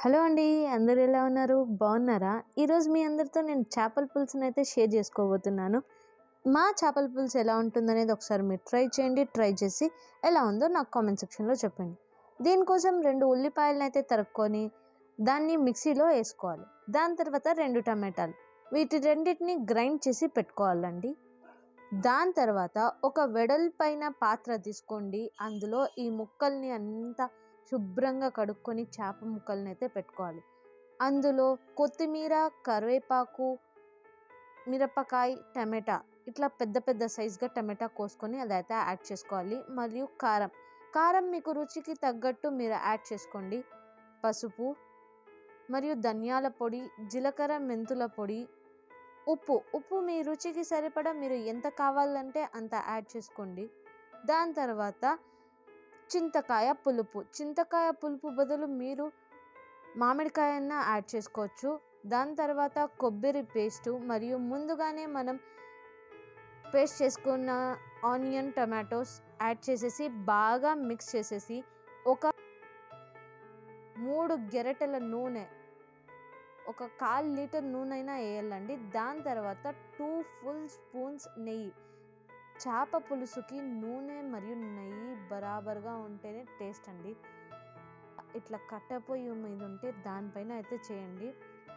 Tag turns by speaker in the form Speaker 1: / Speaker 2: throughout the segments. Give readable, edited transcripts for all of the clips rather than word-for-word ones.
Speaker 1: Hello అండి, అందరూ ఎలా ఉన్నారు? బాగున్నారా? ఈరోజు మీ అందరితో నేను చేపల పులుసుని అయితే షేర్ చేసుకోబోతున్నాను. మా చేపల పులుసు ఎలా ఉంటుందనేది ఒకసారి మీరు ట్రై చేయండి. ట్రై చేసి ఎలా ఉందో నాకు కామెంట్ సెక్షన్లో చెప్పండి. దీనికోసం 2 ఉల్లిపాయలను అయితే తరుక్కొని దాన్ని మిక్సీలో వేసుకోవాలి. దాని తర్వాత 2 టమాటాలు, వీటి రెండింటిని గ్రైండ్ చేసి పెట్టుకోవాలండి. దాని తర్వాత ఒక వెడల్పైన పాత్ర తీసుకోండి. అందులో ఈ ముక్కల్ని అంతా శుభ్రంగా కడుక్కొని చేప ముక్కల్ని అయితే పెట్టుకోవాలి. అందులో కొత్తిమీర, కరివేపాకు, మిరపకాయ, టమాటా, ఇట్లా పెద్ద పెద్ద సైజుగా టమాటా కోసుకొని అదైతే యాడ్ చేసుకోవాలి. మరియు కారం మీకు రుచికి తగ్గట్టు మీరు యాడ్ చేసుకోండి. పసుపు మరియు ధనియాల పొడి, జీలకర్ర, మెంతుల పొడి, ఉప్పు మీ రుచికి సరిపడా మీరు ఎంత కావాలంటే అంత యాడ్ చేసుకోండి. దాని తర్వాత చింతకాయ పులుపు బదులు మీరు మామిడికాయన్న యాడ్ చేసుకోవచ్చు. దాని తర్వాత కొబ్బరి పేస్టు మరియు ముందుగానే మనం పేస్ట్ చేసుకున్న ఆనియన్, టమాటోస్ యాడ్ చేసేసి బాగా మిక్స్ చేసేసి ఒక 3 గెరటెల నూనె, ఒక 1/4 లీటర్ నూనె అయినా వేయాలండి. దాని తర్వాత 2 ఫుల్ స్పూన్స్ నెయ్యి. చేప పులుసుకి నూనె మరియు నెయ్యి బరాబర్గా ఉంటేనే టేస్ట్ అండి. ఇట్లా కట్టెపొయ్యి మీద ఉంటే దానిపైన అయితే చేయండి.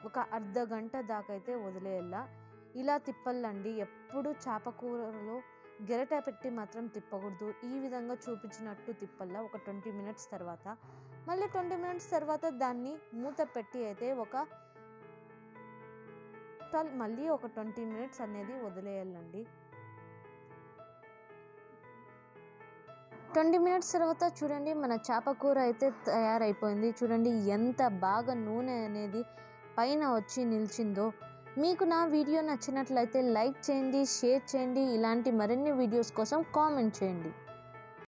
Speaker 1: ఒక అర్ధ గంట దాకా అయితే వదిలేయాల. ఇలా తిప్పాలండి. ఎప్పుడు చేప కూరలో గెరట పెట్టి మాత్రం తిప్పకూడదు. ఈ విధంగా చూపించినట్టు తిప్పాల. ఒక 20 మినిట్స్ తర్వాత మళ్ళీ 20 మినిట్స్ తర్వాత దాన్ని మూత పెట్టి అయితే మళ్ళీ ఒక 20 మినిట్స్ అనేది వదిలేయాలండి. 20 మినిట్స్ తర్వాత చూడండి, మన చేప కూర అయితే తయారైపోయింది. చూడండి ఎంత బాగా నూనె అనేది పైన వచ్చి నిలిచిందో. మీకు నా వీడియో నచ్చినట్లయితే లైక్ చేయండి, షేర్ చేయండి. ఇలాంటి మరిన్ని వీడియోస్ కోసం కామెంట్ చేయండి.